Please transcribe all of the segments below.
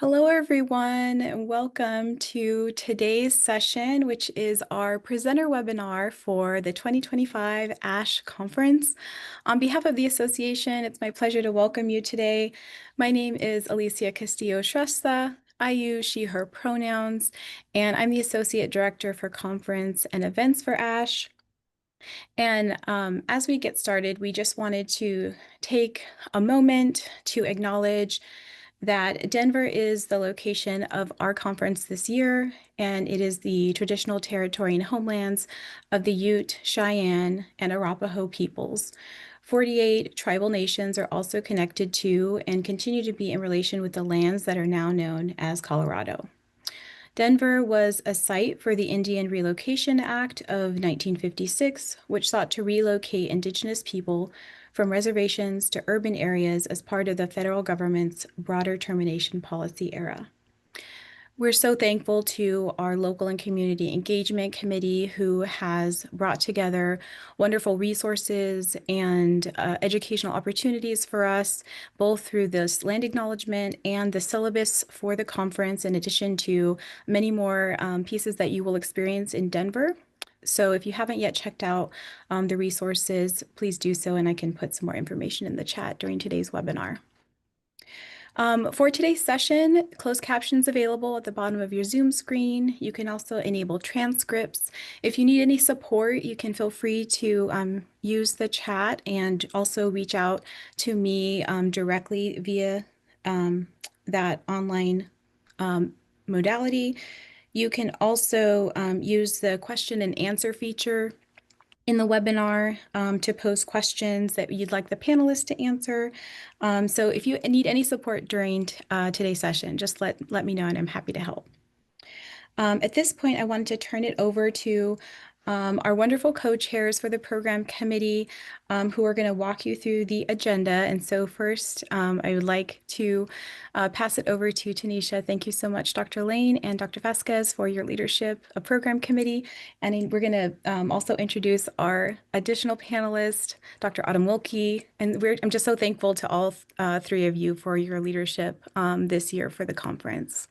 Hello, everyone, and welcome to today's session, which is our presenter webinar for the 2025 ASHE conference. On behalf of the association, it's my pleasure to welcome you today. My name is Alicia Castillo-Shrestha. I use she, her pronouns, and I'm the Associate Director for Conference and Events for ASHE. And as we get started, we just wanted to take a moment to acknowledge that Denver is the location of our conference this year, and it is the traditional territory and homelands of the Ute, Cheyenne, and Arapaho peoples. 48 tribal nations are also connected to and continue to be in relation with the lands that are now known as Colorado. Denver was a site for the Indian Relocation Act of 1956, which sought to relocate Indigenous people from reservations to urban areas as part of the federal government's broader termination policy era. We're so thankful to our local and community engagement committee who has brought together wonderful resources and educational opportunities for us, both through this land acknowledgement and the syllabus for the conference, in addition to many more pieces that you will experience in Denver. So if you haven't yet checked out the resources, please do so, and I can put some more information in the chat during today's webinar. For today's session, closed captions available at the bottom of your Zoom screen. You can also enable transcripts. If you need any support, you can feel free to use the chat and also reach out to me directly via that online modality. You can also use the question and answer feature in the webinar to post questions that you'd like the panelists to answer. So if you need any support during today's session, just let me know and I'm happy to help. At this point, I wanted to turn it over to our wonderful co-chairs for the program committee who are going to walk you through the agenda. And so first, I would like to pass it over to Tonisha. Thank you so much, Dr. Lane and Dr. Vasquez, for your leadership of program committee. And we're going to also introduce our additional panelist, Dr. Autumn Wilkie. And I'm just so thankful to all three of you for your leadership this year for the conference.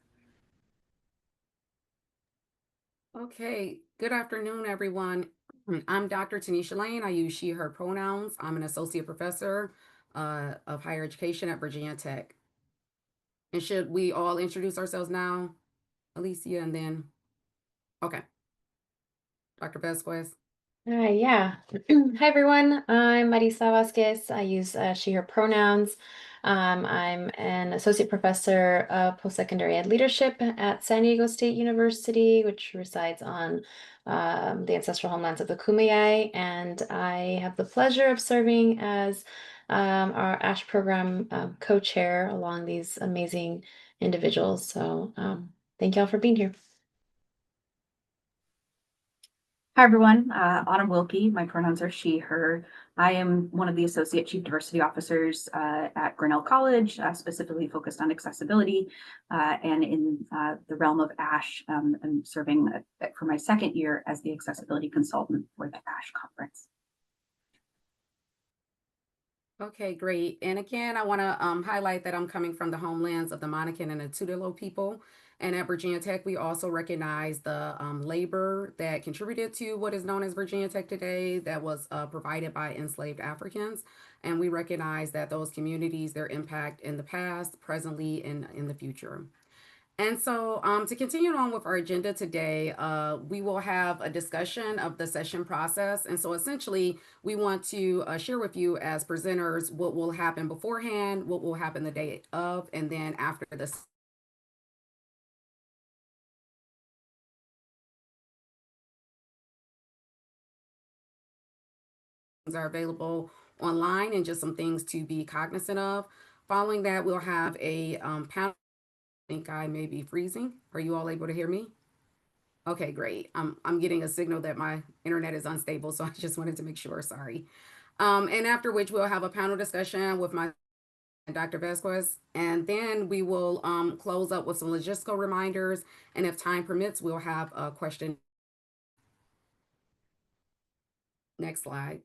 Okay, good afternoon, everyone. I'm Dr. Tonisha Lane. I use she, her pronouns. I'm an associate professor of higher education at Virginia Tech. And should we all introduce ourselves now, Alicia, and then, okay, Dr. Vasquez. Yeah. Hi, everyone. I'm Marissa Vasquez. I use she, her pronouns. I'm an associate professor of post-secondary ed leadership at San Diego State University, which resides on the ancestral homelands of the Kumeyaay. And I have the pleasure of serving as our ASHE program co-chair along these amazing individuals. So thank you all for being here. Hi, everyone. Autumn Wilkie. My pronouns are she, her. I am one of the Associate Chief Diversity Officers at Grinnell College, specifically focused on accessibility. And in the realm of ASHE, I'm serving for my second year as the accessibility consultant for the ASHE conference. Okay, great. And again, I want to highlight that I'm coming from the homelands of the Monacan and the Tutelo people. And at Virginia Tech, we also recognize the labor that contributed to what is known as Virginia Tech today that was provided by enslaved Africans. And we recognize that those communities, their impact in the past, presently, and in the future. And so to continue on with our agenda today, we will have a discussion of the session process. And so essentially, we want to share with you as presenters what will happen beforehand, what will happen the day of, and then after this. Are available online and just some things to be cognizant of. Following that, we'll have a panel. I think I may be freezing. Are you all able to hear me? Okay, great. I'm getting a signal that my internet is unstable, so I just wanted to make sure. Sorry. And after which we'll have a panel discussion with my Dr. Vasquez, and then we will close up with some logistical reminders. And if time permits, we'll have a question. Next slide.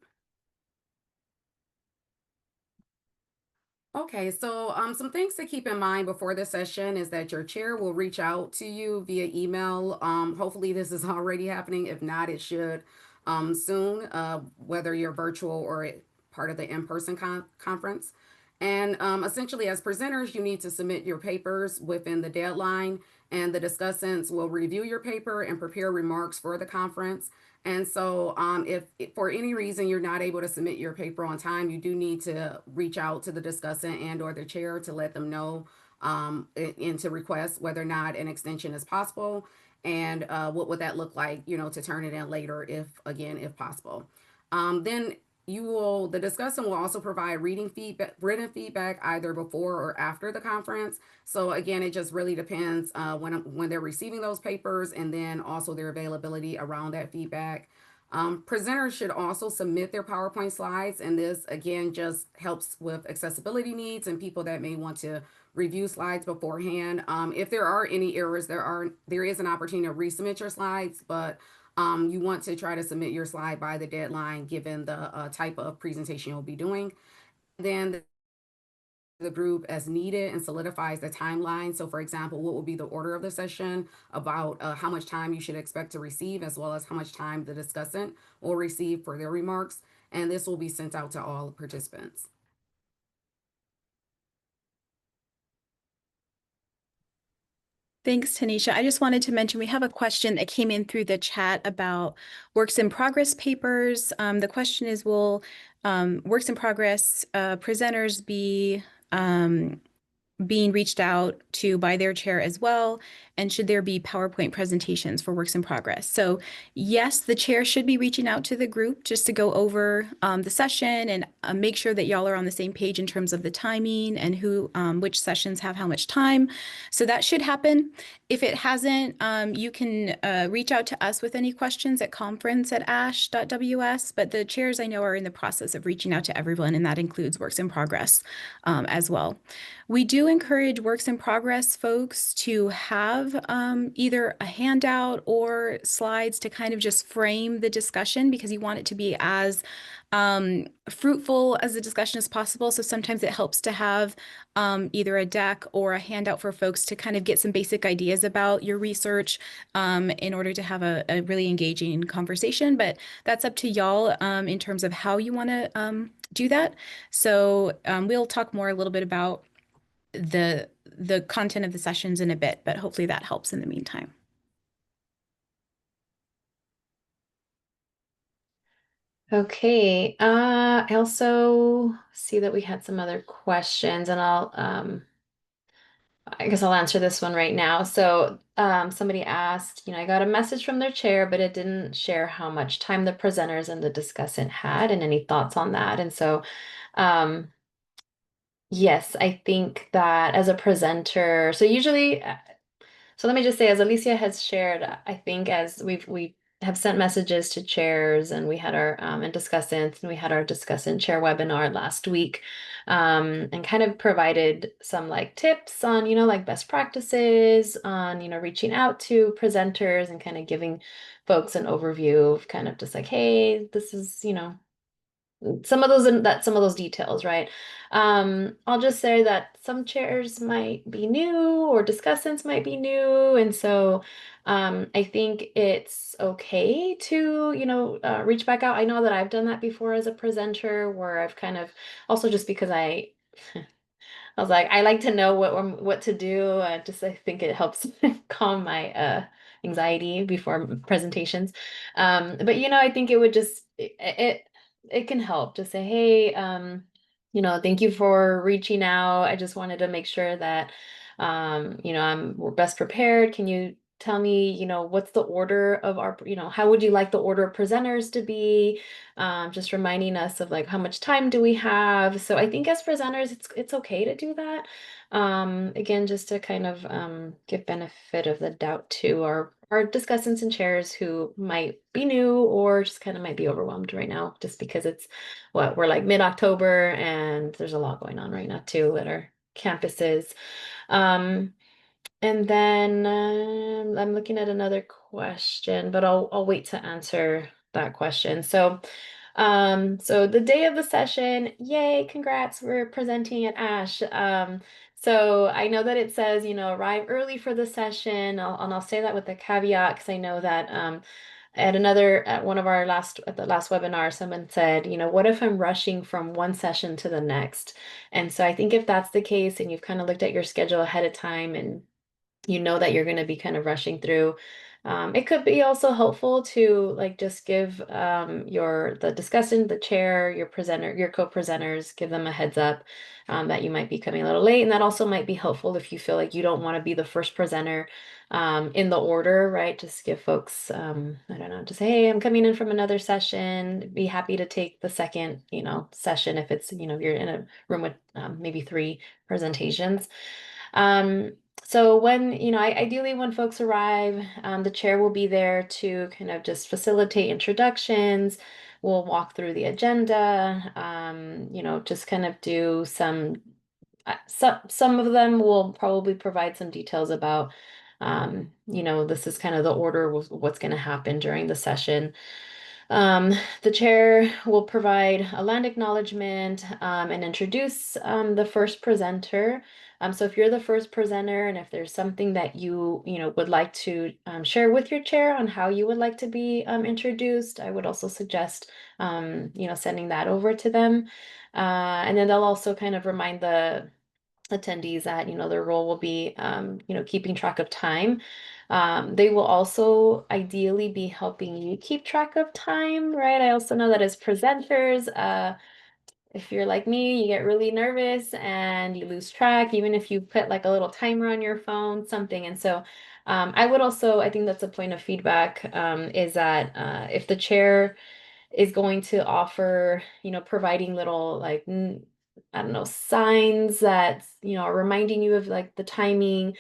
Okay, so some things to keep in mind before the session is that your chair will reach out to you via email. Hopefully, this is already happening. If not, it should soon, whether you're virtual or part of the in-person conference. And essentially, as presenters, you need to submit your papers within the deadline, and the discussants will review your paper and prepare remarks for the conference. And so, if for any reason you're not able to submit your paper on time, you do need to reach out to the discussant and or the chair to let them know and to request whether or not an extension is possible, and what would that look like, to turn it in later if possible. Then the discussant will also provide written feedback either before or after the conference. So again, it just really depends when they're receiving those papers, and then also their availability around that feedback. Presenters should also submit their PowerPoint slides, and this again just helps with accessibility needs and people that may want to review slides beforehand. If there are any errors, there is an opportunity to resubmit your slides, but you want to try to submit your slide by the deadline given the type of presentation you'll be doing. Then the group as needed and solidifies the timeline. So, for example, what will be the order of the session, about how much time you should expect to receive, as well as how much time the discussant will receive for their remarks. And this will be sent out to all participants. Thanks, Tonisha. I just wanted to mention we have a question that came in through the chat about works in progress papers. The question is, will works in progress presenters be being reached out to by their chair as well? And should there be PowerPoint presentations for works in progress? So yes, the chair should be reaching out to the group just to go over the session and make sure that y'all are on the same page in terms of the timing and which sessions have how much time. So that should happen. If it hasn't, you can reach out to us with any questions at conference@ashe.ws, but the chairs I know are in the process of reaching out to everyone, and that includes works in progress as well. We do encourage works in progress folks to have either a handout or slides to kind of just frame the discussion, because you want it to be as fruitful as the discussion as possible. So sometimes it helps to have either a deck or a handout for folks to kind of get some basic ideas about your research in order to have a really engaging conversation. But that's up to y'all in terms of how you want to do that. So we'll talk more a little bit about the content of the sessions in a bit, but hopefully that helps in the meantime. Okay, I also see that we had some other questions, and I guess I'll answer this one right now. So, somebody asked, I got a message from their chair, but it didn't share how much time the presenters and the discussant had, and any thoughts on that. And so, um, yes, I think that as a presenter, so usually, so let me just say, as Alicia has shared, I think as we have sent messages to chairs, and we had our and discussants, and we had our discussant chair webinar last week, and kind of provided some like tips on, like best practices on, reaching out to presenters and kind of giving folks an overview of kind of just like, hey, this is, some of those details, right? I'll just say that some chairs might be new or discussants might be new, and so I think it's okay to reach back out. I know that I've done that before as a presenter, where I've kind of also, just because I was like, I like to know what to do. I think it helps calm my anxiety before presentations. But I think it would just it can help to say, hey, thank you for reaching out. I just wanted to make sure that we're best prepared. Can you tell me, what's the order of our, how would you like the order of presenters to be? Just reminding us of like how much time do we have. So I think as presenters, it's okay to do that. Again, just to kind of give benefit of the doubt to our discussants and chairs who might be new or just kind of might be overwhelmed right now, just because we're like mid-October and there's a lot going on right now too at our campuses. And then I'm looking at another question, but I'll wait to answer that question. So So the day of the session, yay, congrats, we're presenting at ASHE. So I know that it says, arrive early for the session, and I'll say that with a caveat because I know that at one of our at the last webinar, someone said, what if I'm rushing from one session to the next? And so I think if that's the case and you've kind of looked at your schedule ahead of time and you know that you're going to be kind of rushing through. It could be also helpful to like just give the discussant, the chair, your presenter, your co-presenters, give them a heads up that you might be coming a little late. And that also might be helpful if you feel like you don't want to be the first presenter in the order, right? Just give folks, I don't know, just say, hey, I'm coming in from another session. Be happy to take the second, session if it's, you're in a room with maybe 3 presentations. So when, ideally when folks arrive, the chair will be there to kind of just facilitate introductions. We'll walk through the agenda, just kind of do some of them will probably provide some details about, this is kind of the order of what's going to happen during the session. The chair will provide a land acknowledgement and introduce the first presenter. So if you're the first presenter and if there's something that would like to share with your chair on how you would like to be introduced, I would also suggest, sending that over to them. And then they'll also kind of remind the attendees that, their role will be, keeping track of time. They will also ideally be helping you keep track of time, right? I also know that as presenters, if you're like me, you get really nervous and you lose track, even if you put like a little timer on your phone, something. And so I think that's a point of feedback, is that if the chair is going to offer, providing little like, I don't know, signs that, are reminding you of like the timing.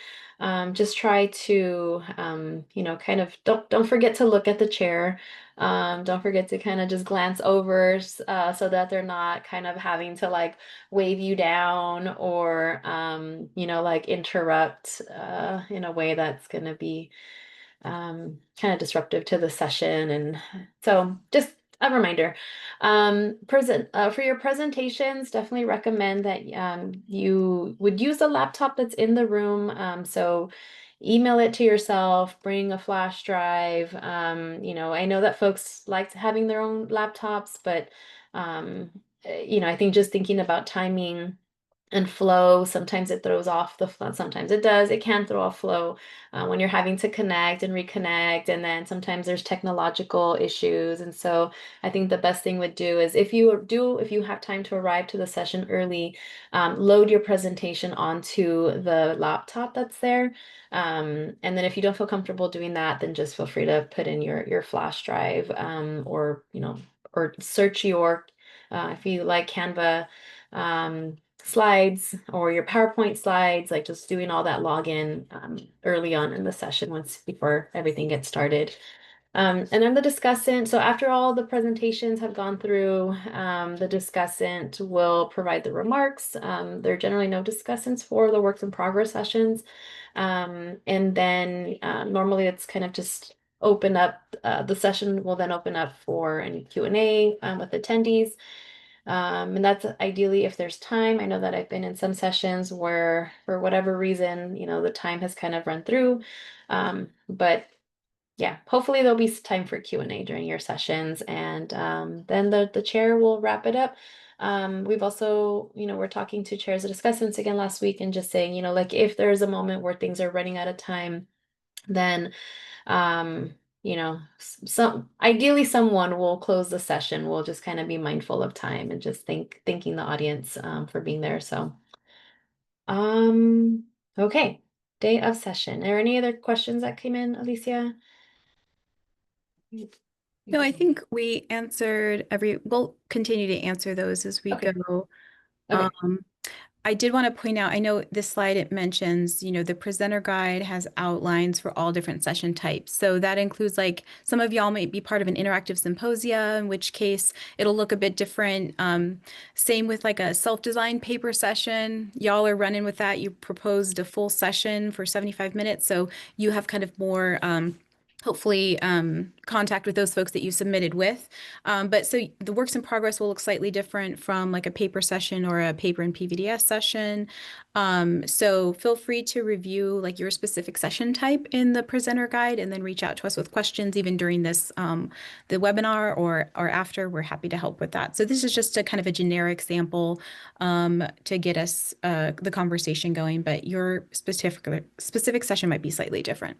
Just try to, kind of don't forget to look at the chair. Don't forget to kind of just glance over, so that they're not kind of having to like wave you down or, like interrupt in a way that's going to be kind of disruptive to the session. And so just a reminder, for your presentations, definitely recommend that you would use a laptop that's in the room. So email it to yourself, bring a flash drive. I know that folks like having their own laptops, but I think just thinking about timing and flow, sometimes it throws off the flow, sometimes it does, it can throw off flow when you're having to connect and reconnect, and then sometimes there's technological issues. And so I think the best thing would do is if you have time to arrive to the session early, load your presentation onto the laptop that's there. And then if you don't feel comfortable doing that, then just feel free to put in your flash drive, or search if you like Canva, slides or your PowerPoint slides, like just doing all that login early on in the session before everything gets started. And then the discussant, so after all the presentations have gone through, the discussant will provide the remarks. There are generally no discussants for the works in progress sessions. And then normally it's kind of just open up, the session will then open up for any Q&A with attendees. And that's ideally if there's time. I know that I've been in some sessions where for whatever reason, the time has kind of run through. But yeah, hopefully there'll be time for Q&A during your sessions, and then the chair will wrap it up. We've also, we're talking to chairs and discussants again last week and just saying, like if there's a moment where things are running out of time, then ideally someone will close the session. We'll just kind of be mindful of time and just thanking the audience for being there. So, okay, day of session. Are there any other questions that came in, Alicia? No, I think we answered we'll continue to answer those as we Okay. go. Okay. I did want to point out, I know this slide, it mentions, the presenter guide has outlines for all different session types. So that includes like some of y'all might be part of an interactive symposia, in which case it'll look a bit different. Same with like a self-designed paper session. Y'all are running with that. You proposed a full session for 75 minutes. So you have kind of more hopefully contact with those folks that you submitted with. But so the works in progress will look slightly different from like a paper session or a paper and PVDS session. So feel free to review like your specific session type in the presenter guide and then reach out to us with questions even during this the webinar or after. We're happy to help with that. So this is just a kind of a generic sample to get us the conversation going, but your specific session might be slightly different.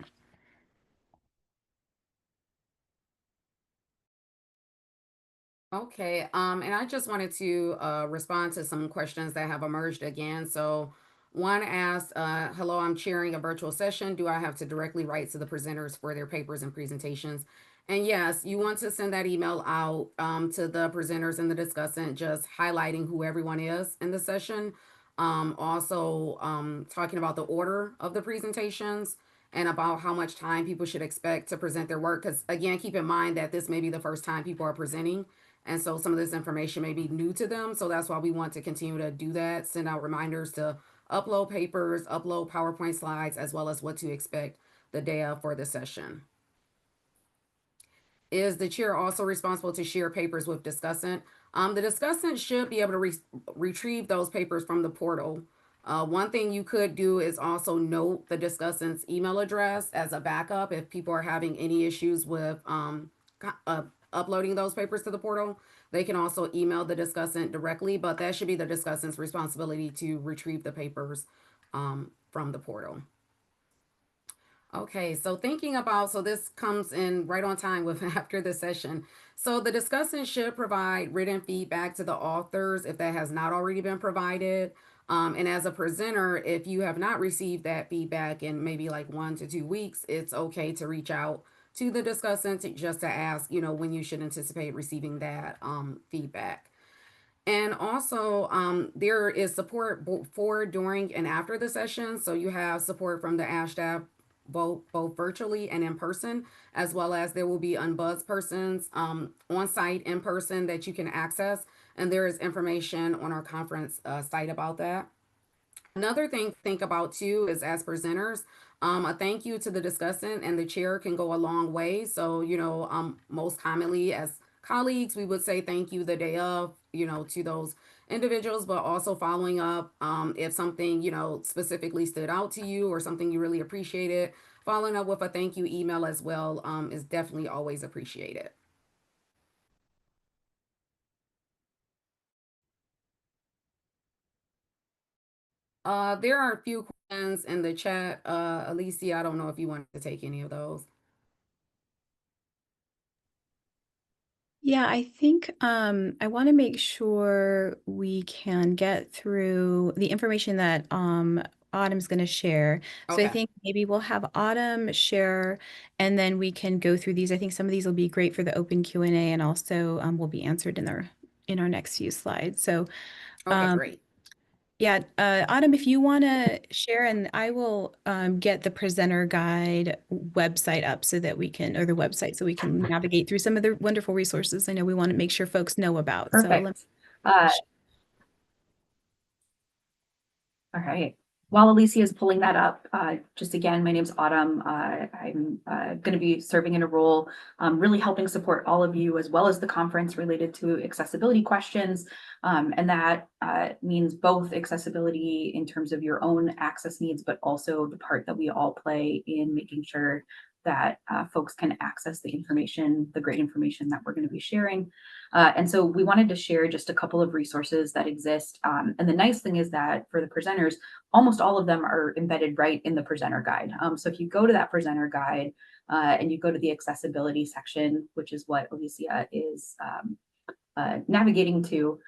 Okay, and I just wanted to respond to some questions that have emerged again. So one asked, hello, I'm chairing a virtual session. Do I have to directly write to the presenters for their papers and presentations? And yes, you want to send that email out to the presenters and the discussant, just highlighting who everyone is in the session. Also talking about the order of the presentations and about how much time people should expect to present their work. Because again, keep in mind that this may be the first time people are presenting. And so some of this information may be new to them. So that's why we want to continue to do that, send out reminders to upload papers, upload PowerPoint slides, as well as what to expect the day of for the session. Is the chair also responsible to share papers with discussant? The discussant should be able to retrieve those papers from the portal. One thing you could do is also note the discussant's email address as a backup if people are having any issues with uploading those papers to the portal. They can also email the discussant directly, but that should be the discussant's responsibility to retrieve the papers from the portal. Okay, so thinking about, so this comes in right on time with after the session. So the discussant should provide written feedback to the authors if that has not already been provided. And as a presenter, if you have not received that feedback in maybe like 1 to 2 weeks, it's okay to reach out to the discussant just to ask, when you should anticipate receiving that feedback. And also, there is support before, during, and after the session. So you have support from the ASHE staff, both virtually and in person, as well as there will be unbuzzed persons on site in person that you can access. And there is information on our conference site about that. Another thing to think about too is as presenters, a thank you to the discussant and the chair can go a long way. So, most commonly as colleagues, we would say thank you the day of, to those individuals, but also following up if something, specifically stood out to you or something you really appreciated, following up with a thank you email as well is definitely always appreciated. There are a few questions in the chat. Alicia, I don't know if you want to take any of those. Yeah, I think I want to make sure we can get through the information that Autumn's going to share. So I Okay. think maybe we'll have Autumn share and then we can go through these. I think some of these will be great for the open Q&A and also will be answered in our next few slides. So Okay, um, great. yeah, Autumn, if you want to share, and I will get the presenter guide website up so that we can, or the website, so we can navigate through some of the wonderful resources I know we want to make sure folks know about. So let Perfect. All right. While Alicia is pulling that up, just again, my name's Autumn. I'm going to be serving in a role really helping support all of you as well as the conference related to accessibility questions. And that means both accessibility in terms of your own access needs, but also the part that we all play in making sure that folks can access the information, the great information that we're going to be sharing. And so we wanted to share just a couple of resources that exist. And the nice thing is that for the presenters, almost all of them are embedded right in the presenter guide. So if you go to that presenter guide and you go to the accessibility section, which is what Alicia is navigating to,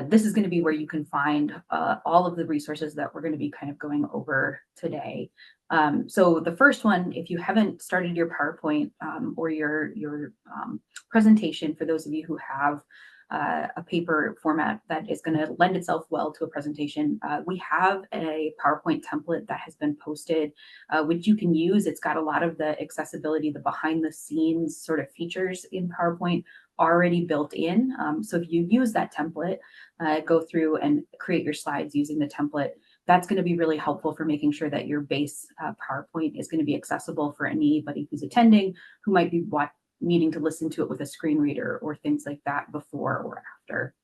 this is going to be where you can find all of the resources that we're going to be kind of going over today. So the first one, if you haven't started your PowerPoint or your presentation, for those of you who have a paper format that is going to lend itself well to a presentation, we have a PowerPoint template that has been posted, which you can use. It's got a lot of the accessibility, the behind the scenes sort of features in PowerPoint already built in. So if you use that template, go through and create your slides using the template, that's going to be really helpful for making sure that your base PowerPoint is going to be accessible for anybody who's attending, who might be needing to listen to it with a screen reader or things like that before or after.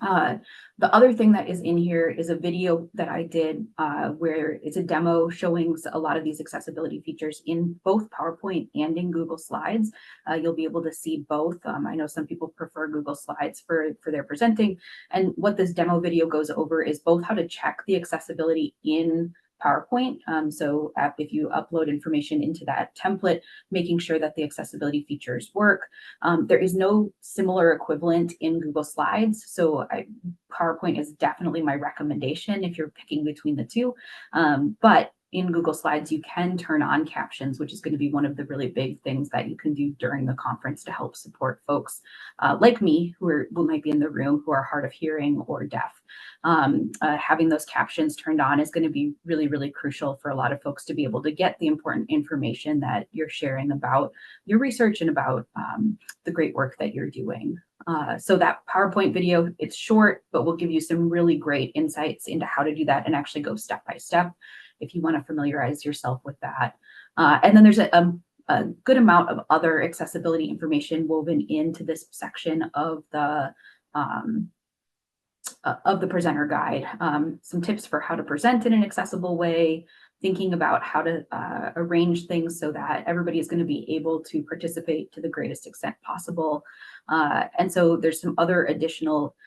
The other thing that is in here is a video that I did where it's a demo showing a lot of these accessibility features in both PowerPoint and in Google Slides. You'll be able to see both. I know some people prefer Google Slides for their presenting. And what this demo video goes over is both how to check the accessibility in PowerPoint. So if you upload information into that template, making sure that the accessibility features work. There is no similar equivalent in Google Slides. So PowerPoint is definitely my recommendation if you're picking between the two. But in Google Slides, you can turn on captions, which is going to be one of the really big things that you can do during the conference to help support folks like me who might be in the room who are hard of hearing or deaf. Having those captions turned on is going to be really, really crucial for a lot of folks to be able to get the important information that you're sharing about your research and about the great work that you're doing. So that PowerPoint video, it's short, but will give you some really great insights into how to do that and actually go step by step if you want to familiarize yourself with that. And then there's a good amount of other accessibility information woven into this section of the presenter guide. Some tips for how to present in an accessible way, thinking about how to arrange things so that everybody is going to be able to participate to the greatest extent possible. And so there's some other additional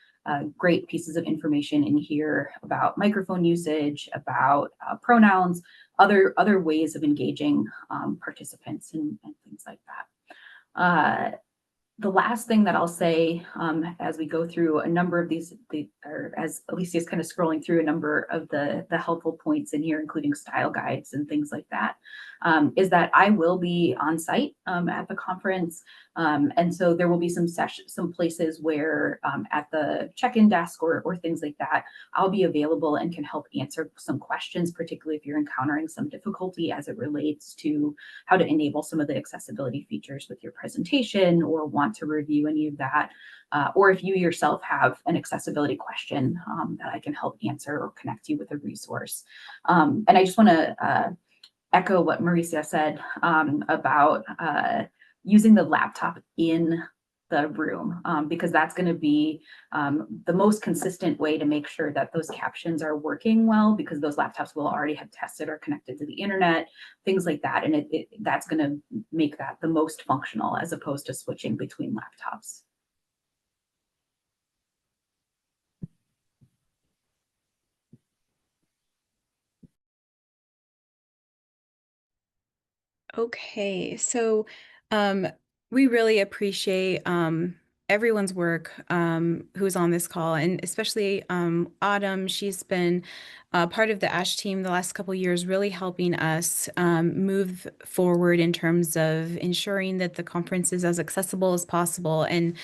great pieces of information in here about microphone usage, about pronouns, other ways of engaging participants and things like that. The last thing that I'll say as we go through a number of these, or as Alicia is kind of scrolling through a number of the helpful points in here, including style guides and things like that, is that I will be on site at the conference. And so there will be some places where at the check-in desk or things like that, I'll be available and can help answer some questions, particularly if you're encountering some difficulty as it relates to how to enable some of the accessibility features with your presentation or want to review any of that. Or if you yourself have an accessibility question that I can help answer or connect you with a resource. And I just want to echo what Marissa said about using the laptop in the room, because that's going to be the most consistent way to make sure that those captions are working well, because those laptops will already have tested or connected to the internet, things like that. And that's going to make that the most functional as opposed to switching between laptops. Okay, so we really appreciate everyone's work who's on this call, and especially Autumn. She's been part of the ASHE team the last couple of years, really helping us move forward in terms of ensuring that the conference is as accessible as possible. And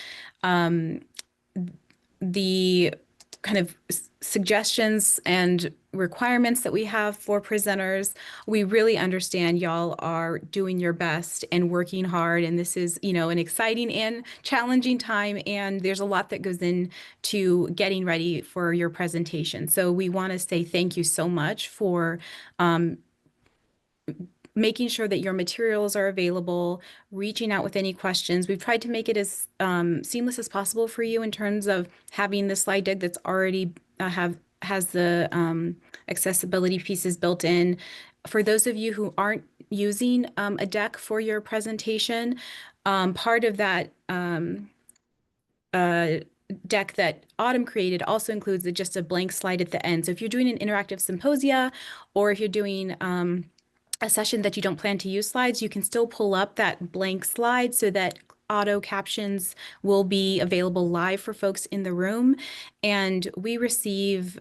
the kind of suggestions and requirements that we have for presenters, we really understand y'all are doing your best and working hard, and this is, you know, an exciting and challenging time, and there's a lot that goes into getting ready for your presentation. So we want to say thank you so much for making sure that your materials are available, reaching out with any questions. We've tried to make it as seamless as possible for you in terms of having the slide deck that's already has the accessibility pieces built in. For those of you who aren't using a deck for your presentation, part of that deck that Autumn created also includes just a blank slide at the end. So if you're doing an interactive symposia, or if you're doing a session that you don't plan to use slides, you can still pull up that blank slide so that auto captions will be available live for folks in the room. And we receive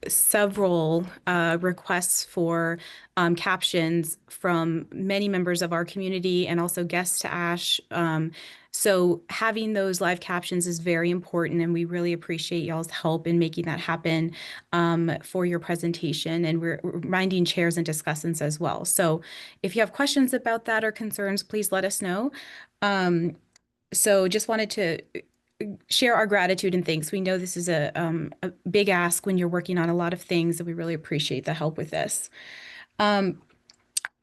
several requests for captions from many members of our community and also guests to ASHE. So having those live captions is very important, and we really appreciate y'all's help in making that happen for your presentation. And we're reminding chairs and discussants as well. So if you have questions about that or concerns, please let us know. So just wanted to share our gratitude and thanks. We know this is a big ask when you're working on a lot of things, and we really appreciate the help with this.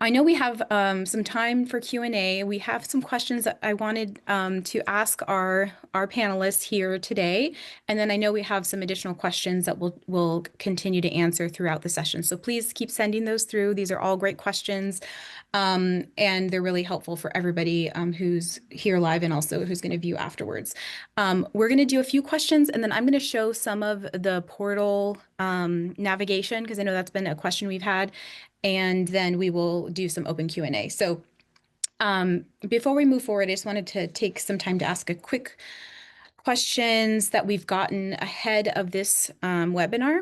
I know we have some time for Q&A. We have some questions that I wanted to ask our panelists here today, and then I know we have some additional questions that we'll continue to answer throughout the session. So please keep sending those through. These are all great questions, and they're really helpful for everybody who's here live and also who's going to view afterwards. We're going to do a few questions, and then I'm going to show some of the portal navigation, because I know that's been a question we've had, and then we will do some open Q&A. So before we move forward, I just wanted to take some time to ask a quick questions that we've gotten ahead of this webinar.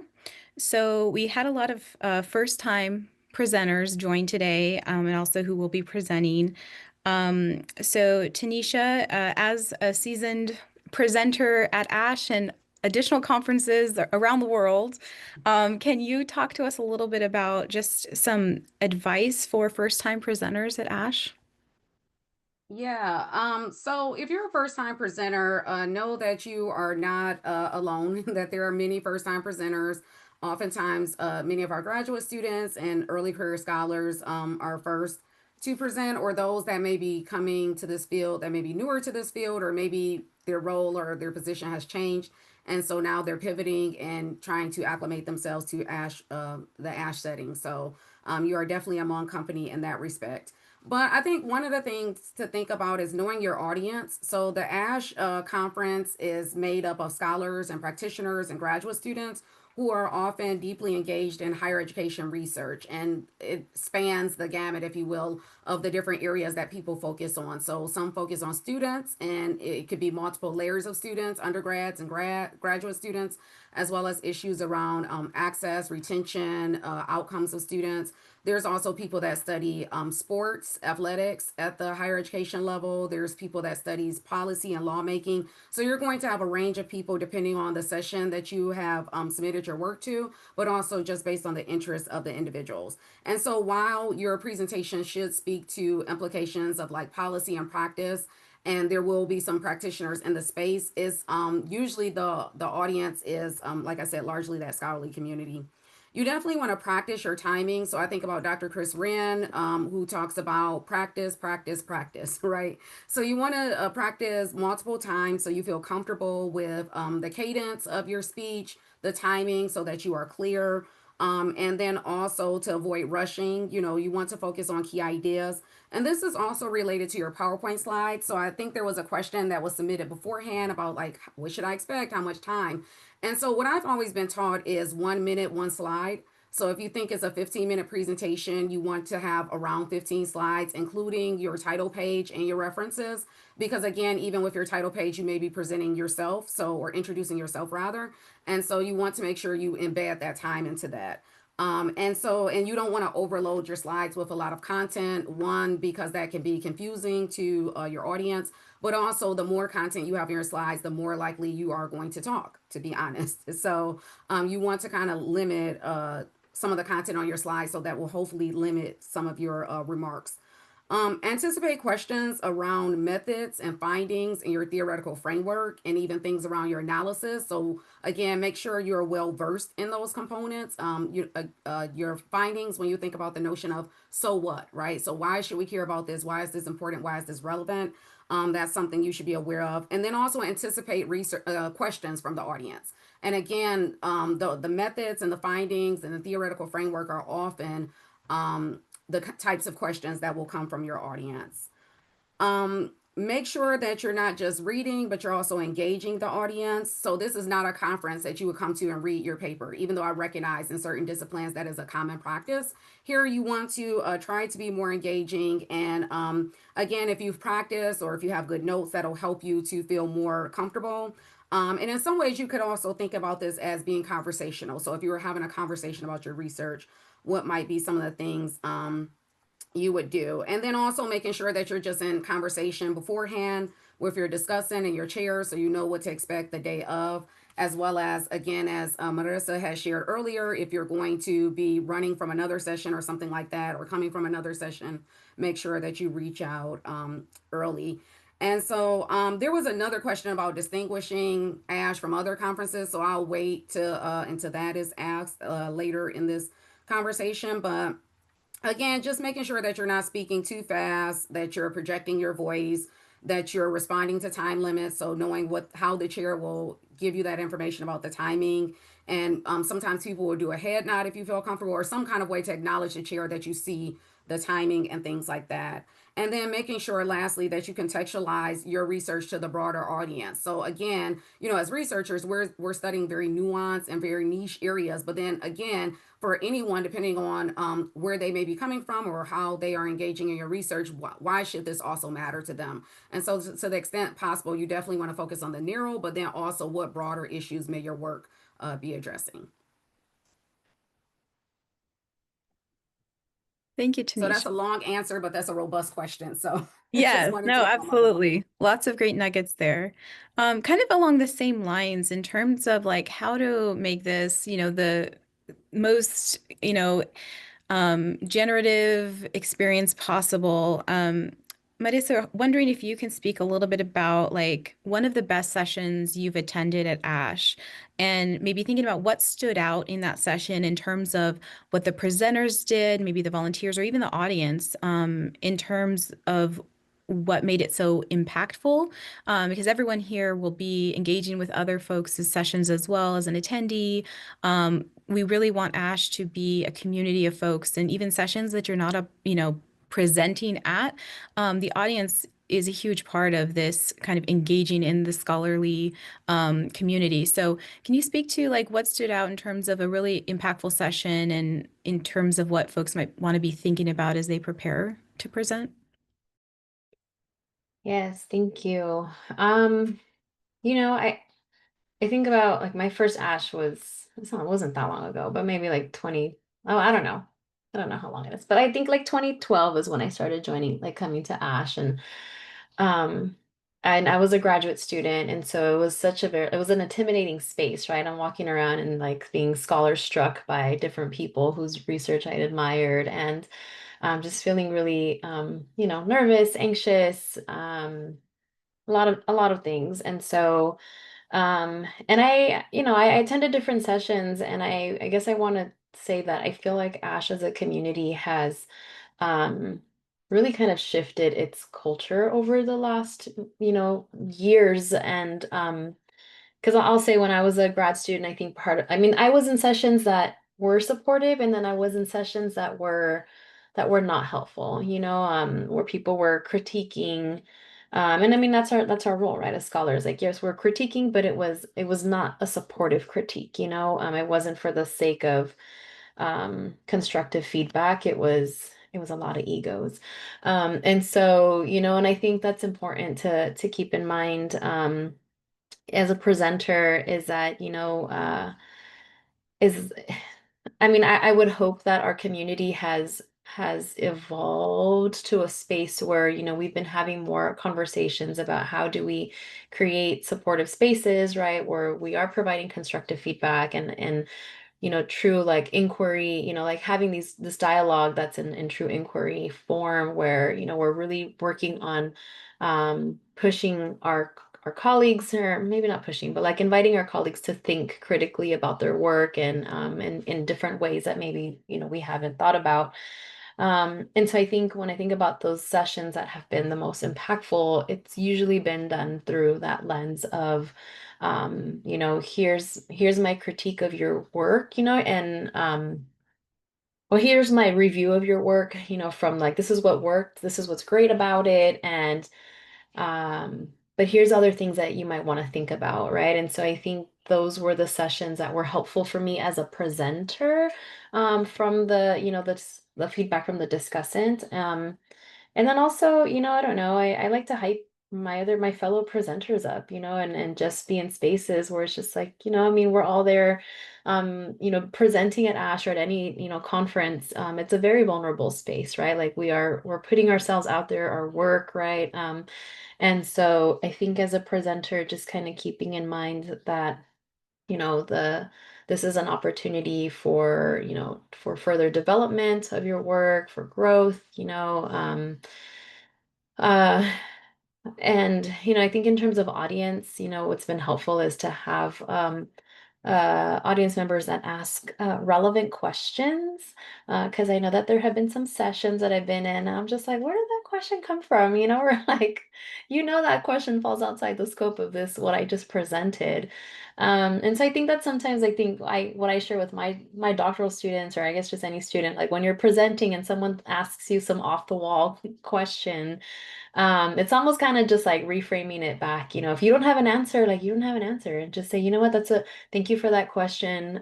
So we had a lot of first-time presenters join today, and also who will be presenting. So Tonisha, as a seasoned presenter at ASHE and additional conferences around the world, can you talk to us a little bit about just some advice for first-time presenters at ASHE? Yeah. So if you're a first time presenter, know that you are not alone, that there are many first time presenters. Oftentimes, many of our graduate students and early career scholars are first to present, or those that may be coming to this field that may be newer to this field, or maybe their role or their position has changed. And so now they're pivoting and trying to acclimate themselves to the ASHE setting. So you are definitely among company in that respect. But I think one of the things to think about is knowing your audience. So the ASHE conference is made up of scholars and practitioners and graduate students who are often deeply engaged in higher education research. And it spans the gamut, if you will, of the different areas that people focus on. So some focus on students, and it could be multiple layers of students, undergrads and graduate students, as well as issues around access, retention, outcomes of students. There's also people that study sports, athletics at the higher education level. There's people that studies policy and lawmaking. So you're going to have a range of people depending on the session that you have submitted your work to, but also just based on the interests of the individuals. And so while your presentation should speak to implications of like policy and practice, and there will be some practitioners in the space, is usually the audience is like I said, largely that scholarly community. You definitely want to practice your timing. So I think about Dr. Chris Wren, who talks about practice, practice, practice, right? So you want to practice multiple times so you feel comfortable with the cadence of your speech, the timing, so that you are clear. And then also to avoid rushing, you want to focus on key ideas. And this is also related to your PowerPoint slides. So I think there was a question that was submitted beforehand about like, what should I expect? How much time? And so what I've always been taught is 1 minute, one slide. So if you think it's a 15-minute presentation, you want to have around 15 slides, including your title page and your references. Because again, even with your title page, you may be presenting yourself, or introducing yourself rather. And so you want to make sure you embed that time into that. And you don't want to overload your slides with a lot of content. One, because that can be confusing to your audience, but also the more content you have in your slides, the more likely you are going to talk, to be honest. So you want to kind of limit some of the content on your slides, so that will hopefully limit some of your remarks. Anticipate questions around methods and findings in your theoretical framework, and even things around your analysis. So again, make sure you're well versed in those components. Your findings, when you think about the notion of so what, right? So why should we care about this? Why is this important? Why is this relevant? That's something you should be aware of. And then also anticipate research questions from the audience. And again, the methods and the findings and the theoretical framework are often the types of questions that will come from your audience. Make sure that you're not just reading, but you're also engaging the audience. So this is not a conference that you would come to and read your paper, even though I recognize in certain disciplines that is a common practice. Here you want to try to be more engaging. And again, if you've practiced or if you have good notes, that'll help you to feel more comfortable. And in some ways, you could also think about this as being conversational. So if you were having a conversation about your research, what might be some of the things you would do. And then also making sure that you're just in conversation beforehand with your discussant and your chair, so you know what to expect the day of, as well as, again, as Marissa has shared earlier, if you're going to be running from another session or something like that, or coming from another session, make sure that you reach out early. And so there was another question about distinguishing ASHE from other conferences. So I'll wait to until that is asked later in this conversation. But again, just making sure that you're not speaking too fast, that you're projecting your voice, that you're responding to time limits. So knowing how the chair will give you that information about the timing. And sometimes people will do a head nod if you feel comfortable, or some kind of way to acknowledge the chair that you see the timing and things like that. And then making sure, lastly, that you contextualize your research to the broader audience. So again, as researchers, we're studying very nuanced and very niche areas. But then again, for anyone, depending on where they may be coming from or how they are engaging in your research, why should this also matter to them? And so, to the extent possible, you definitely want to focus on the narrow, but then also what broader issues may your work be addressing. Thank you, So that's Tonisha. a long answer, but that's a robust question. So I just Yes, wanted no, to sum up on absolutely. Lots of great nuggets there. Kind of along the same lines in terms of like how to make this, the most, generative experience possible. Marissa, wondering if you can speak a little bit about like one of the best sessions you've attended at ASHE and maybe thinking about what stood out in that session in terms of what the presenters did, maybe the volunteers or even the audience, in terms of what made it so impactful, because everyone here will be engaging with other folks' sessions as well as an attendee. We really want ASHE to be a community of folks, and even sessions that you're not presenting at, the audience is a huge part of this kind of engaging in the scholarly community. So can you speak to like what stood out in terms of a really impactful session and in terms of what folks might want to be thinking about as they prepare to present? Yes, thank you. Um, I think about like my first ASH it wasn't that long ago, but maybe like 20, oh, I don't know. I don't know how long it is, but I think like 2012 is when I started coming to ASH um and I was a graduate student, and so it was an intimidating space, right? I'm walking around and like being scholar struck by different people whose research I admired, and just feeling really nervous, anxious, a lot of things. And so and I attended different sessions, and I guess I want to say that I feel like ASH as a community has um, really kind of shifted its culture over the last, years. And because I'll say when I was a grad student, I think I mean, I was in sessions that were supportive, and then I was in sessions that were not helpful, where people were critiquing. And I mean, that's our role, right? As scholars, like, yes, we're critiquing, but it was not a supportive critique, it wasn't for the sake of constructive feedback. It was a lot of egos. And so, and I think that's important to keep in mind. As a presenter, is that is I mean, I would hope that our community has evolved to a space where, we've been having more conversations about how do we create supportive spaces, right? Where we are providing constructive feedback and true like inquiry, like having this dialogue that's in true inquiry form, where, we're really working on pushing our colleagues, or maybe not pushing, but like inviting our colleagues to think critically about their work, and in different ways that maybe, we haven't thought about. And so I think when I think about those sessions that have been the most impactful, it's usually been done through that lens of, here's my critique of your work, and well, here's my review of your work, from like, this is what worked, this is what's great about it, and but here's other things that you might want to think about, right? And so I think those were the sessions that were helpful for me as a presenter, from the feedback from the discussant. And then also, I don't know, I like to hype my fellow presenters up, and just be in spaces where it's just like, I mean, we're all there, presenting at ASH or at any, conference. It's a very vulnerable space, right? Like we're putting ourselves out there, our work, right? And so I think as a presenter, just kind of keeping in mind that, this is an opportunity for further development of your work, for growth, uh, And, I think in terms of audience, what's been helpful is to have audience members that ask relevant questions. Because I know that there have been some sessions that I've been in, and I'm just like, where did that question come from? Or like, that question falls outside the scope of what I just presented. And so I think that sometimes what I share with my doctoral students, or I guess just any student, like when you're presenting and someone asks you some off the wall question, it's almost kind of just like reframing it back. If you don't have an answer, like you don't have an answer, and just say, you know what, thank you for that question.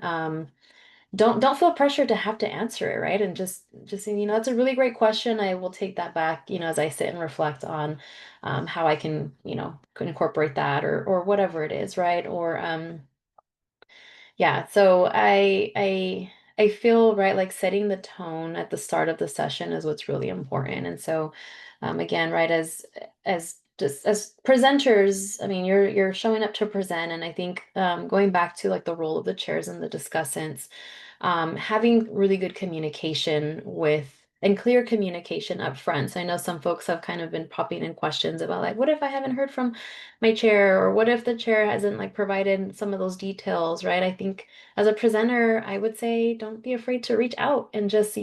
Don't feel pressure to have to answer it, right? And just say, that's a really great question. I will take that back, as I sit and reflect on how I can, can incorporate that, or whatever it is, right? Or yeah, so I feel, right, like setting the tone at the start of the session is what's really important. And so again, right, as presenters, I mean, you're showing up to present, and I think going back to like the role of the chairs and the discussants, having really good communication and clear communication up front. So I know some folks have kind of been popping in questions about like, what if I haven't heard from my chair, or what if the chair hasn't like provided some of those details, right? I think as a presenter, I would say don't be afraid to reach out and just,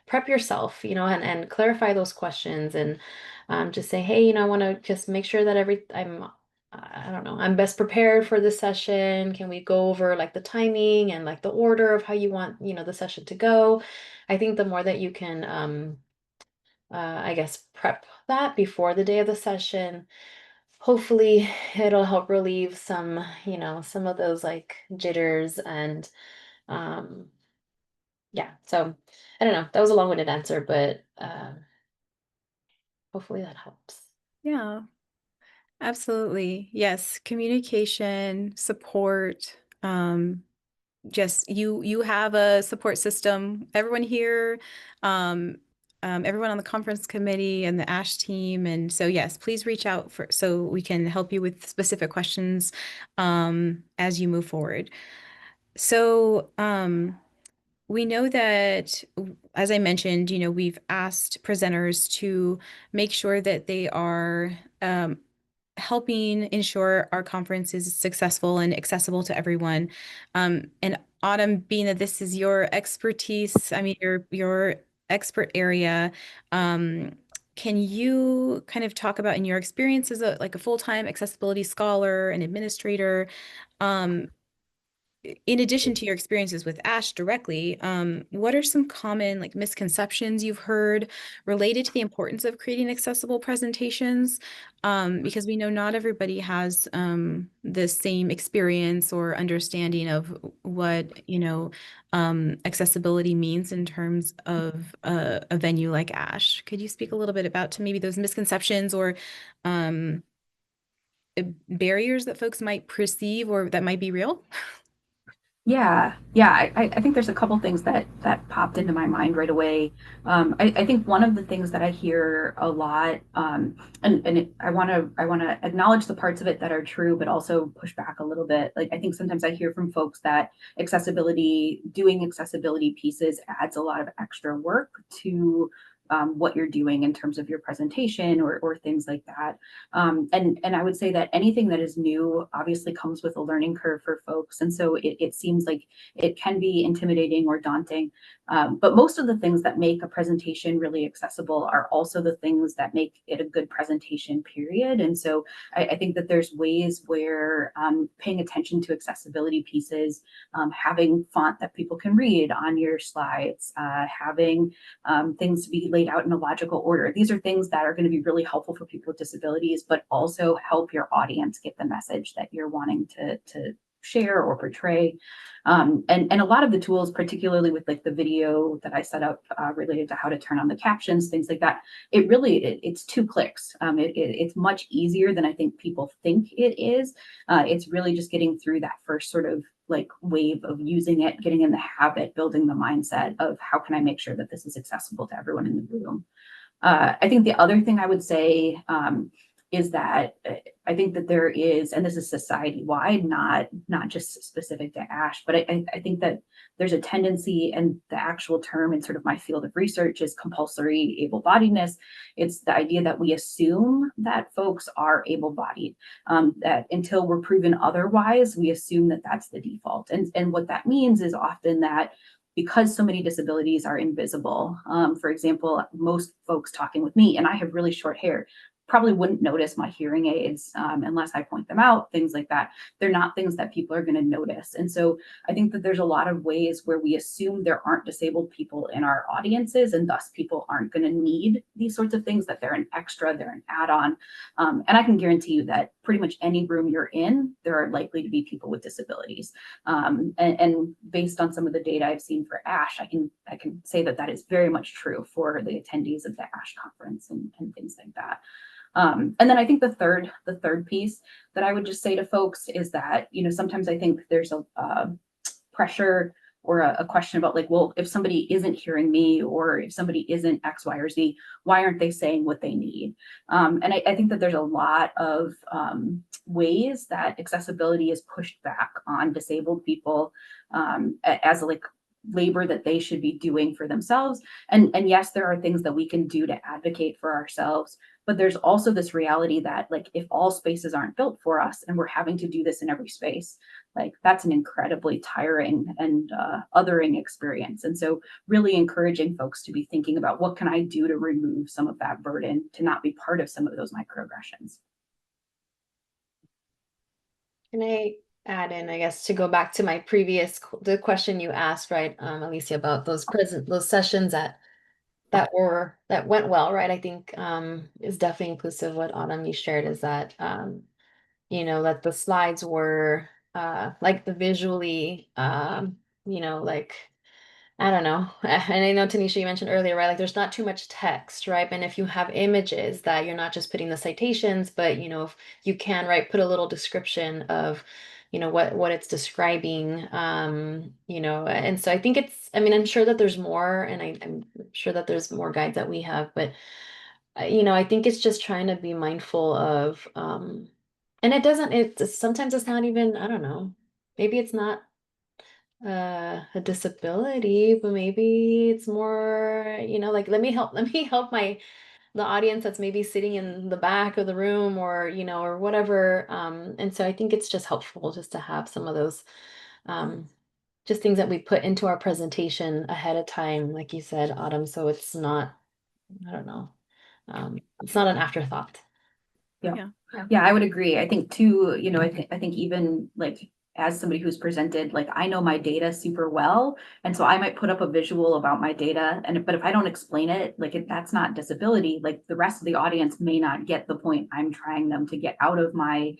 prep yourself, and clarify those questions, and just say, hey, I want to just make sure that I don't know, I'm best prepared for this session. Can we go over like the timing and like the order of how you want, the session to go? I think the more that you can, I guess, prep that before the day of the session, hopefully it'll help relieve some of those like jitters and, um, yeah. So I don't know. That was a long-winded answer, but hopefully that helps. Yeah, absolutely. Yes, communication, support, just you have a support system. Everyone here, everyone on the conference committee and the ASHE team. And so yes, please reach out so we can help you with specific questions as you move forward. So we know that, as I mentioned, we've asked presenters to make sure that they are helping ensure our conference is successful and accessible to everyone. And Autumn, being that this is your expertise, I mean, your expert area, can you kind of talk about in your experience as a full-time accessibility scholar and administrator, um, in addition to your experiences with ASHE directly, what are some common misconceptions you've heard related to the importance of creating accessible presentations? Because we know not everybody has the same experience or understanding of what, accessibility means in terms of a venue like ASHE. Could you speak a little bit about to maybe those misconceptions or um, barriers that folks might perceive or that might be real? Yeah. I think there's a couple things that popped into my mind right away. I think one of the things that I hear a lot, I want to acknowledge the parts of it that are true, but also push back a little bit. Like I think sometimes I hear from folks that doing accessibility pieces adds a lot of extra work to what you're doing in terms of your presentation or things like that. And I would say that anything that is new obviously comes with a learning curve for folks. And so it seems like it can be intimidating or daunting. But most of the things that make a presentation really accessible are also the things that make it a good presentation, period. And so I think that there's ways where paying attention to accessibility pieces, having font that people can read on your slides, having things to be laid out in a logical order. These are things that are going to be really helpful for people with disabilities, but also help your audience get the message that you're wanting to share or portray. And a lot of the tools, particularly with like the video that I set up related to how to turn on the captions, things like that, it's 2 clicks. It's much easier than I think people think it is. It's really just getting through that first sort of like wave of using it, getting in the habit, building the mindset of how can I make sure that this is accessible to everyone in the room. I think the other thing I would say is that I think that there is, and this is society-wide, not just specific to ASHE, but I think that there's a tendency, and the actual term in sort of my field of research is compulsory able-bodiedness. It's the idea that we assume that folks are able-bodied, that until we're proven otherwise, we assume that that's the default. And what that means is often that because so many disabilities are invisible, for example, most folks talking with me, and I have really short hair, probably wouldn't notice my hearing aids unless I point them out, things like that. They're not things that people are going to notice. And so I think that there's a lot of ways where we assume there aren't disabled people in our audiences, and thus people aren't going to need these sorts of things, that they're an extra, they're an add-on. And I can guarantee you that pretty much any room you're in, there are likely to be people with disabilities. And based on some of the data I've seen for ASHE, I can say that that is very much true for the attendees of the ASHE conference and things like that. And then I think the third piece that I would just say to folks is that, you know, sometimes I think there's a pressure or a question about like, well, if somebody isn't hearing me, or if somebody isn't X, Y, or Z, why aren't they saying what they need? And I think that there's a lot of ways that accessibility is pushed back on disabled people as like labor that they should be doing for themselves. And yes, there are things that we can do to advocate for ourselves, but there's also this reality that like if all spaces aren't built for us and we're having to do this in every space, like that's an incredibly tiring and othering experience. And so really encouraging folks to be thinking about what can I do to remove some of that burden, to not be part of some of those microaggressions. Can I add in, I guess, to go back to my previous the question you asked, right, Alicia, about those sessions that went well, right? I think is definitely inclusive. What Autumn you shared is that you know, that the slides were like the visually you know, like I don't know. And I know Tanisha, you mentioned earlier, right? Like there's not too much text, right? And if you have images that you're not just putting the citations, but you know, if you can, right, put a little description of, you know, what it's describing, you know, and so I think it's, I mean, I'm sure that there's more, and I'm sure that there's more guides that we have, but you know, I think it's just trying to be mindful of, and it doesn't, sometimes it's not even, I don't know, maybe it's not a disability, but maybe it's more, you know, like let me help the audience that's maybe sitting in the back of the room, or you know, or whatever. And so I think it's just helpful just to have some of those um just things that we put into our presentation ahead of time, like you said, Autumn, so it's not, I don't know, it's not an afterthought. Yeah. Yeah, I would agree. I think too, you know, I think even like as somebody who's presented, like I know my data super well. And so I might put up a visual about my data. But if I don't explain it, like if that's not disability, like the rest of the audience may not get the point I'm trying them to get out of my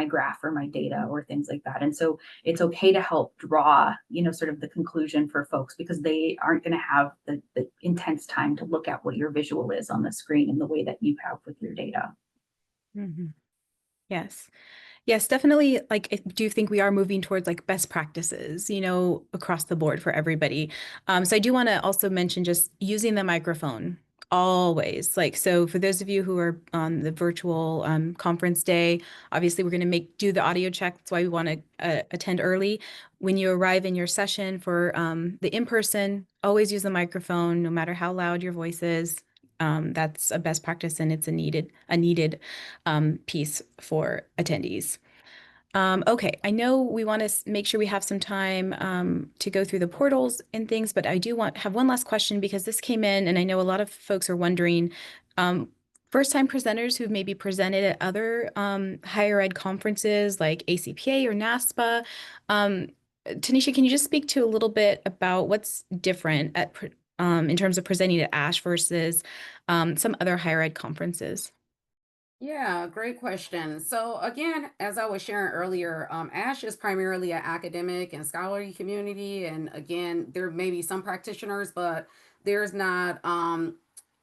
graph or my data or things like that. And so it's okay to help draw, you know, sort of the conclusion for folks, because they aren't going to have the intense time to look at what your visual is on the screen in the way that you have with your data. Mm-hmm. Yes. Yes, definitely. Like, I do think we are moving towards like best practices, you know, across the board for everybody. So I do want to also mention just using the microphone always. Like, so for those of you who are on the virtual conference day, obviously we're going to do the audio check. That's why we want to attend early. When you arrive in your session for the in-person, always use the microphone, no matter how loud your voice is. That's a best practice, and it's a needed piece for attendees. Okay, I know we want to make sure we have some time to go through the portals and things, but I do have one last question, because this came in, and I know a lot of folks are wondering, first-time presenters who've maybe presented at other higher ed conferences like ACPA or NASPA. Tanisha, can you just speak to a little bit about what's different in terms of presenting at ASHE versus some other higher ed conferences? Yeah, great question. So again, as I was sharing earlier, ASHE is primarily an academic and scholarly community. And again, there may be some practitioners, but there's not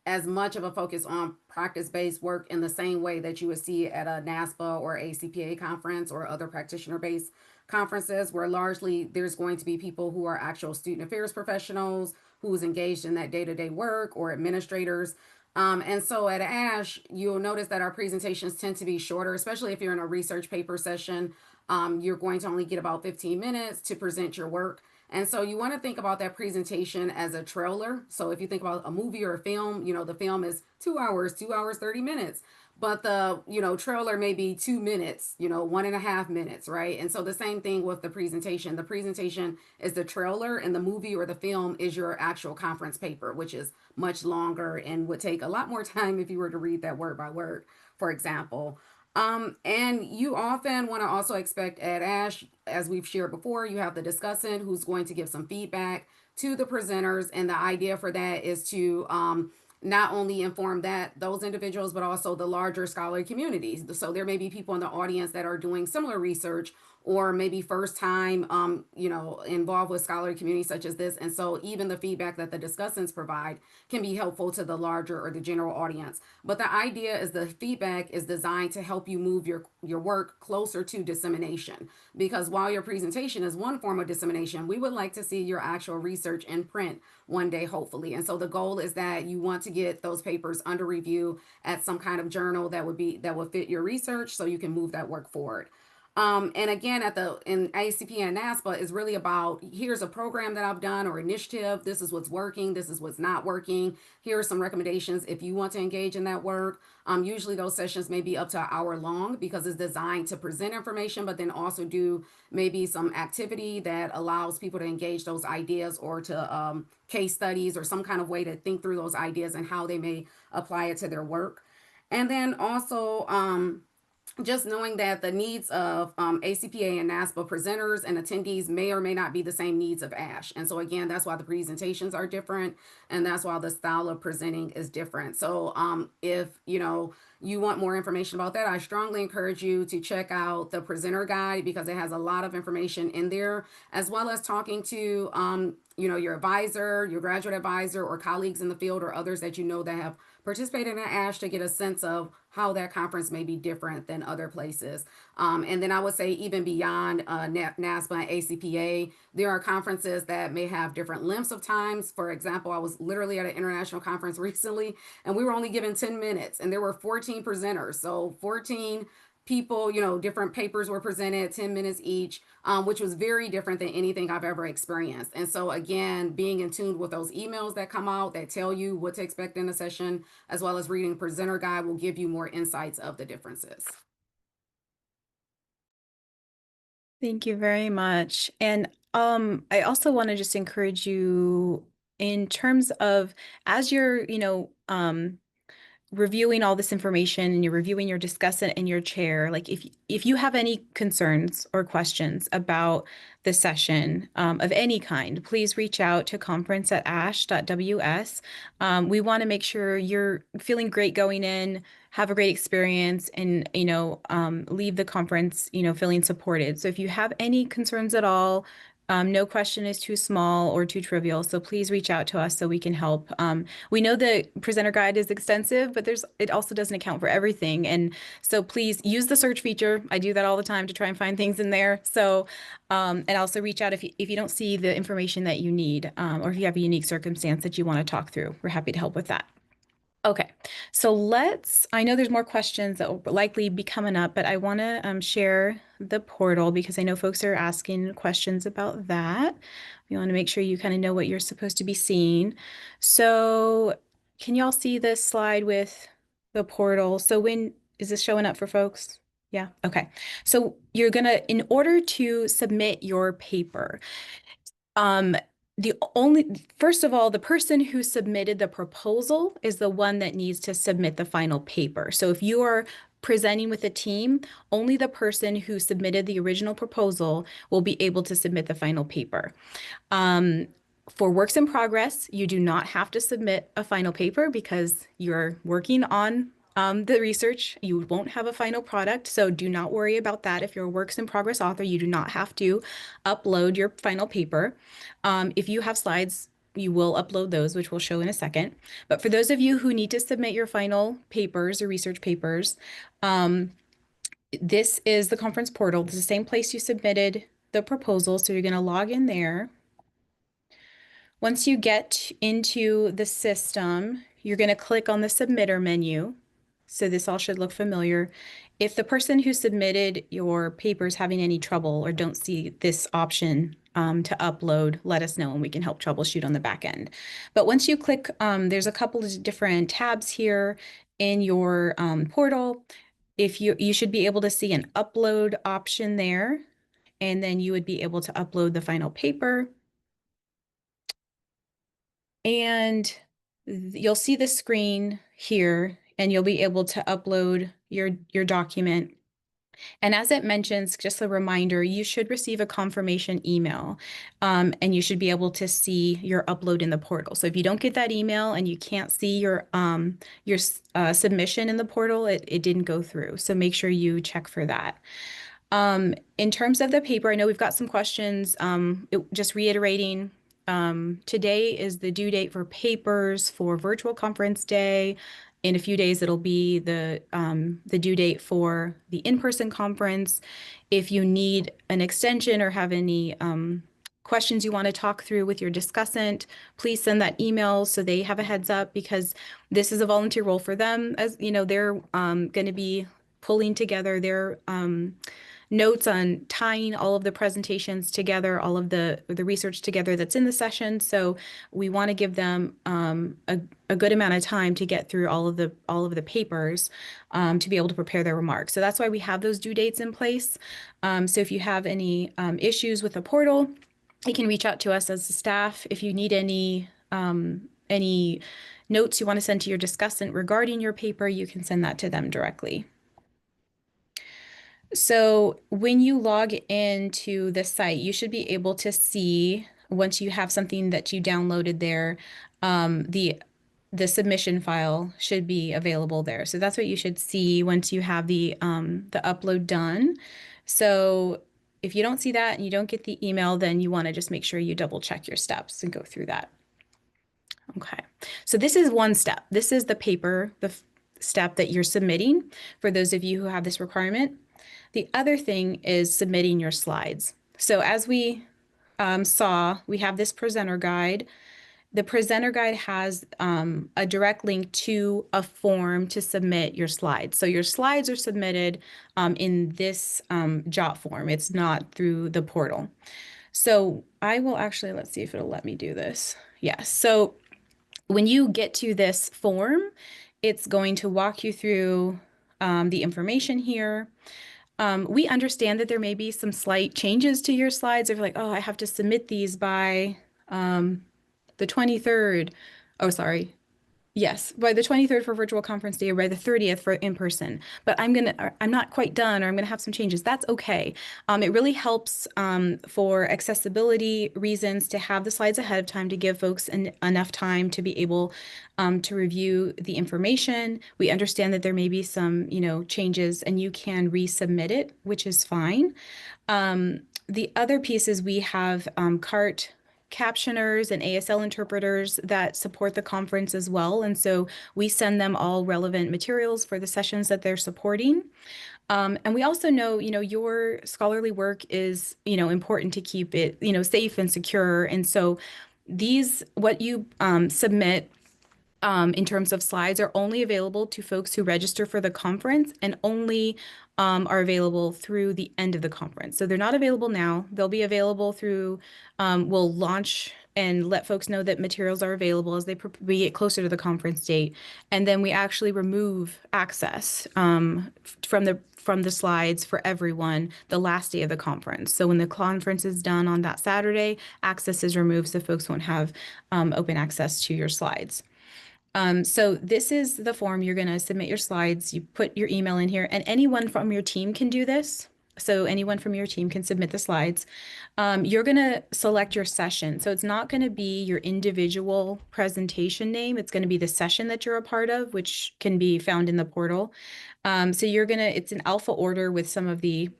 as much of a focus on practice-based work in the same way that you would see at a NASPA or ACPA conference or other practitioner-based conferences, where largely there's going to be people who are actual student affairs professionals who's engaged in that day-to-day work, or administrators. And so at ASHE, you'll notice that our presentations tend to be shorter, especially if you're in a research paper session. You're going to only get about 15 minutes to present your work. And so you want to think about that presentation as a trailer. So if you think about a movie or a film, the film is 2 hours, 2 hours, 30 minutes. But the, trailer may be 2 minutes, 1.5 minutes, right? And so the same thing with the presentation. The presentation is the trailer, and the movie or the film is your actual conference paper, which is much longer and would take a lot more time if you were to read that word by word, for example. And you often want to also expect at ASHE, as we've shared before, you have the discussant who's going to give some feedback to the presenters. And the idea for that is to not only inform those individuals, but also the larger scholarly communities. So there may be people in the audience that are doing similar research, or maybe first time, involved with scholarly communities such as this. And so even the feedback that the discussants provide can be helpful to the larger or the general audience. But the idea is the feedback is designed to help you move your work closer to dissemination. Because while your presentation is one form of dissemination, we would like to see your actual research in print one day, hopefully. And so the goal is that you want to get those papers under review at some kind of journal that would fit your research, so you can move that work forward. And again, in ACP and NASPA is really about, here's a program that I've done or initiative. This is what's working. This is what's not working. Here are some recommendations if you want to engage in that work. Usually those sessions may be up to an hour long because it's designed to present information, but then also do maybe some activity that allows people to engage those ideas, or to case studies or some kind of way to think through those ideas and how they may apply it to their work. And then also, just knowing that the needs of ACPA and NASPA presenters and attendees may or may not be the same needs of ASHE. And so again, that's why the presentations are different, and that's why the style of presenting is different. So if you want more information about that, I strongly encourage you to check out the presenter guide, because it has a lot of information in there, as well as talking to your advisor, your graduate advisor, or colleagues in the field, or others that that have participated in ASHE, to get a sense of how that conference may be different than other places. And then I would say even beyond NASPA and ACPA, there are conferences that may have different lengths of times. For example, I was literally at an international conference recently, and we were only given 10 minutes, and there were 14 presenters. So 14 people, different papers were presented, 10 minutes each, which was very different than anything I've ever experienced. And so again, being in tune with those emails that come out that tell you what to expect in a session, as well as reading presenter guide, will give you more insights of the differences. Thank you very much. And I also want to just encourage you in terms of, as you're, reviewing all this information and you're reviewing your discussant in your chair, like if you have any concerns or questions about the session of any kind, please reach out to conference@ashe.ws. We want to make sure you're feeling great going in, have a great experience, and leave the conference feeling supported. So if you have any concerns at all, no question is too small or too trivial, so please reach out to us so we can help. We know the presenter guide is extensive, but it also doesn't account for everything. And so please use the search feature. I do that all the time to try and find things in there. So, and also reach out if you don't see the information that you need, or if you have a unique circumstance that you want to talk through. We're happy to help with that. Okay, so I know there's more questions that will likely be coming up, but I want to share the portal because I know folks are asking questions about that. We want to make sure you kind of know what you're supposed to be seeing. So can y'all see this slide with the portal? So is this showing up for folks? Yeah, okay. So you're gonna, in order to submit your paper, first of all, the person who submitted the proposal is the one that needs to submit the final paper. So if you are presenting with a team, only the person who submitted the original proposal will be able to submit the final paper. For works in progress, you do not have to submit a final paper because you're working on the research. You won't have a final product, so do not worry about that. If you're a works in progress author, you do not have to upload your final paper. If you have slides, you will upload those, which we'll show in a second. But for those of you who need to submit your final papers or research papers, this is the conference portal. This is the same place you submitted the proposal, so you're going to log in there. Once you get into the system, you're going to click on the submitter menu. So this all should look familiar. If the person who submitted your paper is having any trouble or don't see this option to upload, let us know and we can help troubleshoot on the back end. But once you click, there's a couple of different tabs here in your portal. If you should be able to see an upload option there, and then you would be able to upload the final paper. And you'll see the screen here, and you'll be able to upload your document. And as it mentions, just a reminder, you should receive a confirmation email, and you should be able to see your upload in the portal. So if you don't get that email and you can't see your submission in the portal, it didn't go through. So make sure you check for that. In terms of the paper, I know we've got some questions. Just reiterating, today is the due date for papers for virtual conference day. In a few days, it'll be the due date for the in-person conference. If you need an extension or have any questions you want to talk through with your discussant, please send that email so they have a heads up, because this is a volunteer role for them. As you know, they're going to be pulling together their notes on tying all of the presentations together, all of the research together that's in the session. So we want to give them a good amount of time to get through all of the papers to be able to prepare their remarks. So that's why we have those due dates in place. So if you have any issues with the portal, you can reach out to us as the staff. If you need any notes you want to send to your discussant regarding your paper, you can send that to them directly. So when you log into the site, you should be able to see, once you have something that you downloaded there, the submission file should be available there. So that's what you should see once you have the upload done. So if you don't see that and you don't get the email, then you want to just make sure you double check your steps and go through that. Okay, so this is one step. This is the paper, the step that you're submitting for those of you who have this requirement. The other thing is submitting your slides. So as we saw, we have this presenter guide. The presenter guide has a direct link to a form to submit your slides. So your slides are submitted in this JOT form. It's not through the portal. So I will actually, let's see if it'll let me do this. Yes. So when you get to this form, it's going to walk you through the information here. We understand that there may be some slight changes to your slides. If you're like, oh, I have to submit these by the 23rd. Oh, sorry. Yes, by the 23rd for virtual conference day, or by the 30th for in-person. But I'm not quite done, or I'm gonna have some changes. That's okay. It really helps for accessibility reasons to have the slides ahead of time to give folks enough time to be able to review the information. We understand that there may be some, changes, and you can resubmit it, which is fine. The other piece is we have CART captioners and ASL interpreters that support the conference as well. And so we send them all relevant materials for the sessions that they're supporting. And we also know, your scholarly work is, important to keep it, safe and secure. And so what you submit in terms of slides are only available to folks who register for the conference, and only are available through the end of the conference. So they're not available now. They'll be available through, we'll launch and let folks know that materials are available as we get closer to the conference date. And then we actually remove access from the slides for everyone the last day of the conference. So when the conference is done on that Saturday, access is removed so folks won't have open access to your slides. So this is the form. You're going to submit your slides. You put your email in here, and anyone from your team can do this. So anyone from your team can submit the slides. You're going to select your session. So it's not going to be your individual presentation name. It's going to be the session that you're a part of, which can be found in the portal. So it's an alpha order with some of the,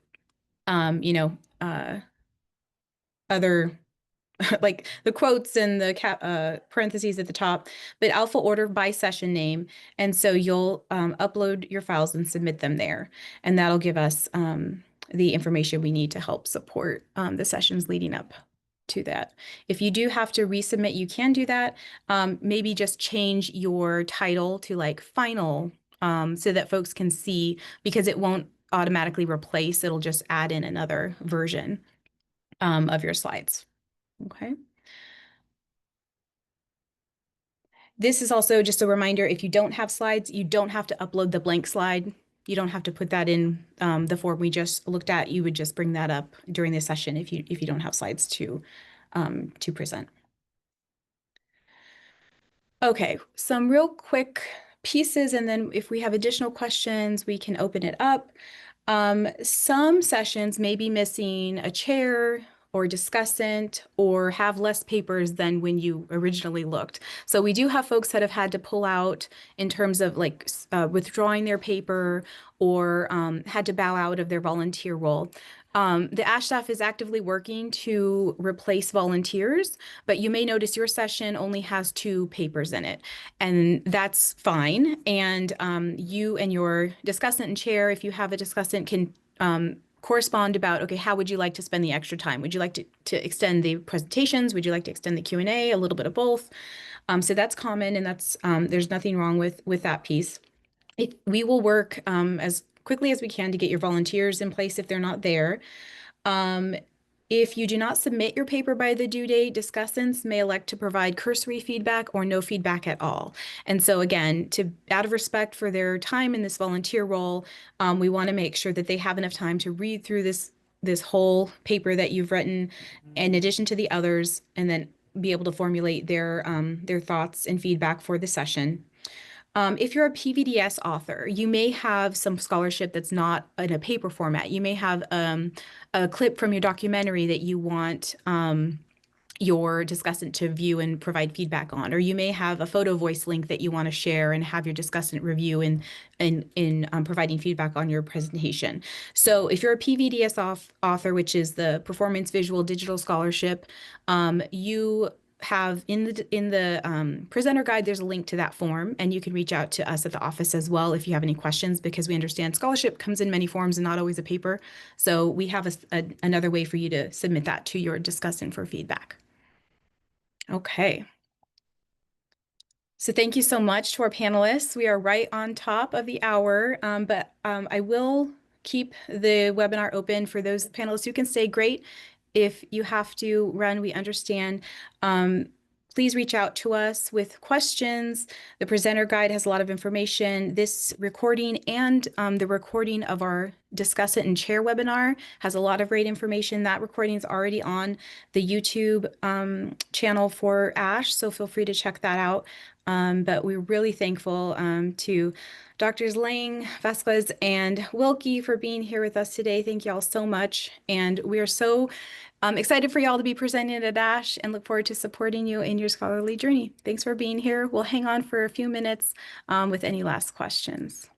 other like the quotes and the parentheses at the top, but alpha order by session name. And so you'll upload your files and submit them there. And that'll give us the information we need to help support the sessions leading up. to that. If you do have to resubmit, you can do that. Maybe just change your title to like final, so that folks can see, because it won't automatically replace, it'll just add in another version of your slides. Okay. This is also just a reminder, if you don't have slides, you don't have to upload the blank slide. You don't have to put that in the form we just looked at. You would just bring that up during the session if you don't have slides to present. Okay, some real quick pieces, and then if we have additional questions, we can open it up. Some sessions may be missing a chair or discussant or have less papers than when you originally looked. So we do have folks that have had to pull out in terms of like withdrawing their paper or had to bow out of their volunteer role. The ASHE staff is actively working to replace volunteers, but you may notice your session only has 2 papers in it, and that's fine. And you and your discussant and chair, if you have a discussant, can correspond about, okay, how would you like to spend the extra time? Would you like to extend the presentations? Would you like to extend the Q&A? A little bit of both. So that's common, and that's there's nothing wrong with that piece. We will work as quickly as we can to get your volunteers in place if they're not there. If you do not submit your paper by the due date, discussants may elect to provide cursory feedback or no feedback at all. And so again, out of respect for their time in this volunteer role, we want to make sure that they have enough time to read through this whole paper that you've written, in addition to the others, and then be able to formulate their thoughts and feedback for the session. If you're a PVDS author, you may have some scholarship that's not in a paper format. You may have a clip from your documentary that you want your discussant to view and provide feedback on, or you may have a photo voice link that you want to share and have your discussant review in providing feedback on your presentation. So if you're a PVDS author, which is the Performance Visual Digital Scholarship, you have in the presenter guide, there's a link to that form, and you can reach out to us at the office as well if you have any questions, because we understand scholarship comes in many forms and not always a paper. So we have another way for you to submit that to your discussant for feedback. Okay. So thank you so much to our panelists. We are right on top of the hour, but I will keep the webinar open for those panelists who can stay. Great. If you have to run, we understand. Please reach out to us with questions. The presenter guide has a lot of information. This recording and the recording of our discussant and chair webinar has a lot of great information. That recording is already on the YouTube channel for ASHE, so feel free to check that out. But we're really thankful to Drs. Lang, Vasquez, and Wilkie for being here with us today. Thank you all so much. And we are so excited for y'all to be presenting at ASHE and look forward to supporting you in your scholarly journey. Thanks for being here. We'll hang on for a few minutes with any last questions.